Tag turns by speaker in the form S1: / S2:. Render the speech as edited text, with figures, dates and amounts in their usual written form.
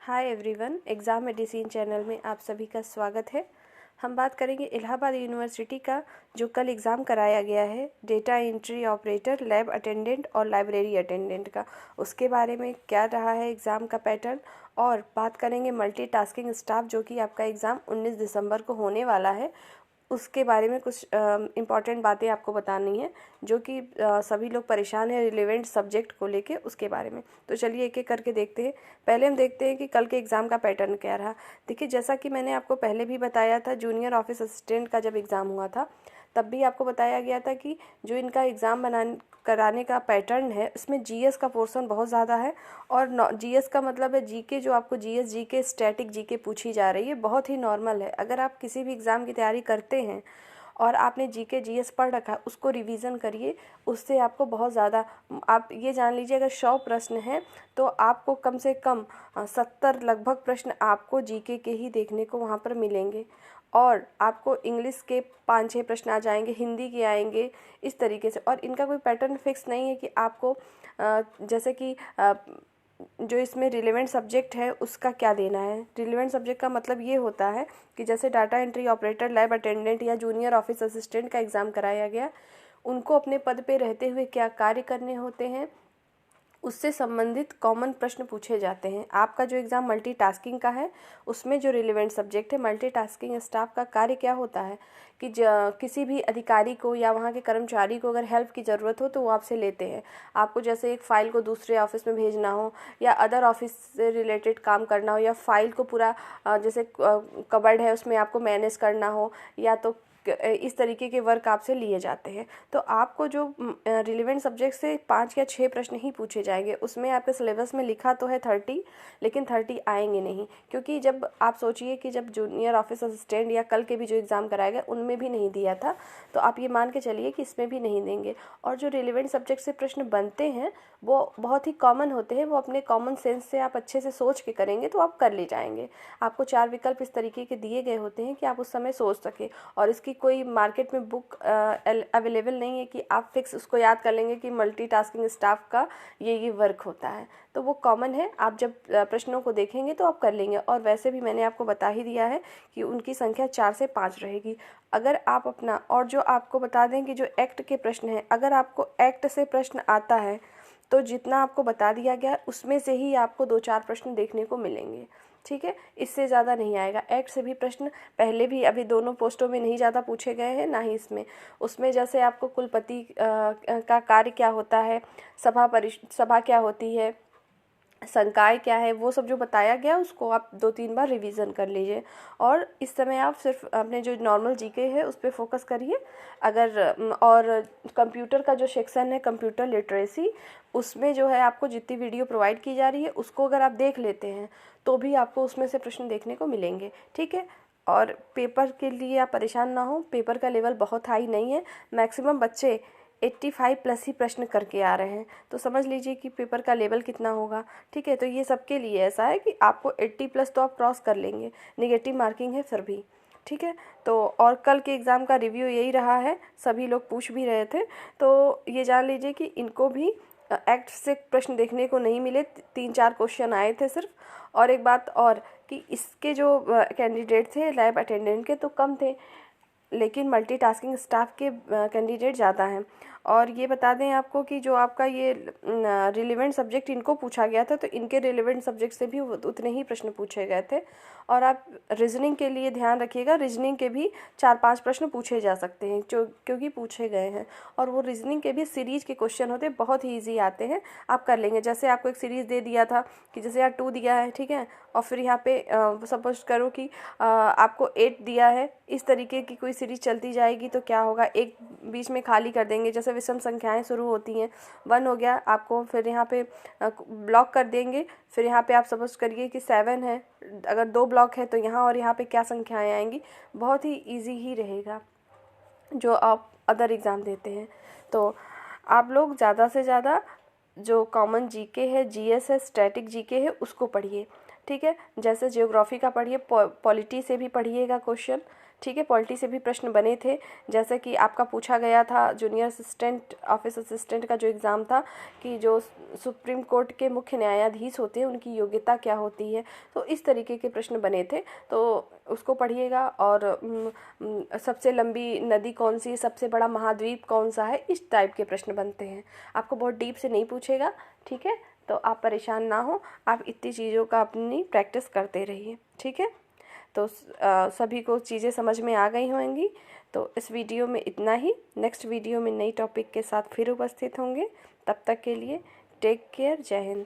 S1: Hi everyone, exam medicine channel में आप सभी का स्वागत है। हम बात करेंगे इलाहाबाद यूनिवर्सिटी का जो कल एग्ज़ाम कराया गया है, data entry operator, lab attendant और लाइब्रेरी अटेंडेंट का। उसके बारे में क्या रहा है एग्ज़ाम का पैटर्न, और बात करेंगे मल्टीटास्किंग स्टाफ जो कि आपका एग्ज़ाम 19 दिसंबर को होने वाला है। उसके बारे में कुछ इम्पॉर्टेंट बातें आपको बतानी है जो कि सभी लोग परेशान हैं रिलेवेंट सब्जेक्ट को लेके, उसके बारे में। तो चलिए एक एक करके देखते हैं। पहले हम देखते हैं कि कल के एग्ज़ाम का पैटर्न क्या रहा। देखिए, जैसा कि मैंने आपको पहले भी बताया था, जूनियर ऑफिस असिस्टेंट का जब एग्ज़ाम हुआ था तब भी आपको बताया गया था कि जो इनका एग्ज़ाम कराने का पैटर्न है, इसमें जीएस का पोर्शन बहुत ज़्यादा है। और जीएस का मतलब है जीके, जो आपको जीएस जीके स्टैटिक जीके पूछी जा रही है, बहुत ही नॉर्मल है। अगर आप किसी भी एग्ज़ाम की तैयारी करते हैं और आपने जीके जीएस पढ़ रखा है, उसको रिवीजन करिए। उससे आपको बहुत ज़्यादा, आप ये जान लीजिए, अगर 100 प्रश्न हैं तो आपको कम से कम 70 लगभग प्रश्न आपको जीके के ही देखने को वहाँ पर मिलेंगे। और आपको इंग्लिश के 5-6 प्रश्न आ जाएंगे, हिंदी के आएंगे, इस तरीके से। और इनका कोई पैटर्न फिक्स नहीं है कि आपको जैसे कि जो इसमें रिलेवेंट सब्जेक्ट है उसका क्या देना है। रिलेवेंट सब्जेक्ट का मतलब ये होता है कि जैसे data entry operator, lab attendant या जूनियर ऑफिस असिस्टेंट का एग्ज़ाम कराया गया, उनको अपने पद पे रहते हुए क्या कार्य करने होते हैं, उससे संबंधित कॉमन प्रश्न पूछे जाते हैं। आपका जो एग्ज़ाम मल्टीटास्किंग का है, उसमें जो रिलेवेंट सब्जेक्ट है मल्टीटास्किंग स्टाफ का कार्य क्या होता है कि किसी भी अधिकारी को या वहाँ के कर्मचारी को अगर हेल्प की ज़रूरत हो तो वो आपसे लेते हैं। आपको जैसे एक फ़ाइल को दूसरे ऑफिस में भेजना हो, या अदर ऑफिस से रिलेटेड काम करना हो, या फाइल को पूरा जैसे कबर्ड है उसमें आपको मैनेज करना हो, या तो इस तरीके के वर्क आपसे लिए जाते हैं। तो आपको जो रिलेवेंट सब्जेक्ट से 5 या 6 प्रश्न ही पूछे जाएंगे। उसमें आपके सिलेबस में लिखा तो है 30, लेकिन 30 आएंगे नहीं, क्योंकि जब आप सोचिए कि जब जूनियर ऑफिस असिस्टेंट या कल के भी जो एग्ज़ाम कराया गया उनमें भी नहीं दिया था, तो आप ये मान के चलिए कि इसमें भी नहीं देंगे। और जो रिलेवेंट सब्जेक्ट से प्रश्न बनते हैं वो बहुत ही कॉमन होते हैं। वो अपने कॉमन सेंस से आप अच्छे से सोच के करेंगे तो आप कर ले जाएंगे। आपको 4 विकल्प इस तरीके के दिए गए होते हैं कि आप उस समय सोच सकें। और इसकी कोई मार्केट में बुक अवेलेबल नहीं है कि आप फिक्स उसको याद कर लेंगे कि मल्टीटास्किंग स्टाफ का ये वर्क होता है। तो वो कॉमन है, आप जब प्रश्नों को देखेंगे तो आप कर लेंगे। और वैसे भी मैंने आपको बता ही दिया है कि उनकी संख्या 4 से 5 रहेगी। अगर आप अपना, और जो आपको बता दें कि जो एक्ट के प्रश्न हैं, अगर आपको एक्ट से प्रश्न आता है तो जितना आपको बता दिया गया उसमें से ही आपको 2-4 प्रश्न देखने को मिलेंगे, ठीक है। इससे ज़्यादा नहीं आएगा। एक्ट से भी प्रश्न पहले भी अभी दोनों पोस्टों में नहीं ज़्यादा पूछे गए हैं, ना ही इसमें। उसमें जैसे आपको कुलपति का कार्य क्या होता है, सभा क्या होती है, संकाय क्या है, वो सब जो बताया गया उसको आप 2-3 बार रिवीजन कर लीजिए। और इस समय आप सिर्फ अपने जो नॉर्मल जीके है उस पर फोकस करिए। और कंप्यूटर का जो सेक्शन है, कंप्यूटर लिटरेसी, उसमें जो है आपको जितनी वीडियो प्रोवाइड की जा रही है उसको अगर आप देख लेते हैं तो भी आपको उसमें से प्रश्न देखने को मिलेंगे, ठीक है। और पेपर के लिए आप परेशान ना हो, पेपर का लेवल बहुत हाई नहीं है। मैक्सिमम बच्चे 85 प्लस ही प्रश्न करके आ रहे हैं, तो समझ लीजिए कि पेपर का लेवल कितना होगा, ठीक है। तो ये सबके लिए ऐसा है कि आपको 80 प्लस तो आप क्रॉस कर लेंगे, नेगेटिव मार्किंग है फिर भी, ठीक है। तो और कल के एग्ज़ाम का रिव्यू यही रहा है, सभी लोग पूछ भी रहे थे। तो ये जान लीजिए कि इनको भी एक्ट से प्रश्न देखने को नहीं मिले, 3-4 क्वेश्चन आए थे सिर्फ। और एक बात और कि इसके जो कैंडिडेट थे लैब अटेंडेंट के तो कम थे, लेकिन मल्टीटास्किंग स्टाफ के कैंडिडेट ज़्यादा हैं। और ये बता दें आपको कि जो आपका ये रिलेवेंट सब्जेक्ट इनको पूछा गया था, तो इनके रिलेवेंट सब्जेक्ट से भी उतने ही प्रश्न पूछे गए थे। और आप रीजनिंग के लिए ध्यान रखिएगा, रीजनिंग के भी 4-5 प्रश्न पूछे जा सकते हैं जो क्योंकि पूछे गए हैं। और वो रीजनिंग के भी सीरीज के क्वेश्चन होते हैं, बहुत ही ईजी आते हैं, आप कर लेंगे। जैसे आपको एक सीरीज़ दे दिया था कि जैसे यहाँ 2 दिया है, ठीक है, और फिर यहाँ पे सपोज करो कि आपको 8 दिया है, इस तरीके की कोई सीरीज चलती जाएगी तो क्या होगा, एक बीच में खाली कर देंगे। जैसे विषम संख्याएं शुरू होती हैं, 1 हो गया आपको, फिर यहाँ पे ब्लॉक कर देंगे। फिर यहाँ पे आप सपोज करिए कि 7 है, अगर 2 ब्लॉक है तो यहाँ और यहाँ पे क्या संख्याएं आएंगी। बहुत ही इजी ही रहेगा जो आप अदर एग्ज़ाम देते हैं। तो आप लोग ज़्यादा से ज़्यादा जो कॉमन जीके है, जीएस है, स्टैटिक जीके है, उसको पढ़िए, ठीक है। जैसे ज्योग्राफी का पढ़िए, पॉलिटी से भी पढ़िएगा क्वेश्चन, ठीक है। पॉलिटी से भी प्रश्न बने थे, जैसे कि आपका पूछा गया था जूनियर असिस्टेंट, ऑफिस असिस्टेंट का जो एग्ज़ाम था कि जो सुप्रीम कोर्ट के मुख्य न्यायाधीश होते हैं उनकी योग्यता क्या होती है, तो इस तरीके के प्रश्न बने थे, तो उसको पढ़िएगा। और सबसे लंबी नदी कौन सी है, सबसे बड़ा महाद्वीप कौन सा है, इस टाइप के प्रश्न बनते हैं। आपको बहुत डीप से नहीं पूछेगा, ठीक है। तो आप परेशान ना हो, आप इतनी चीज़ों का अपनी प्रैक्टिस करते रहिए, ठीक है। तो सभी को चीज़ें समझ में आ गई होंगी। तो इस वीडियो में इतना ही। नेक्स्ट वीडियो में नई टॉपिक के साथ फिर उपस्थित होंगे। तब तक के लिए टेक केयर। जय हिंद।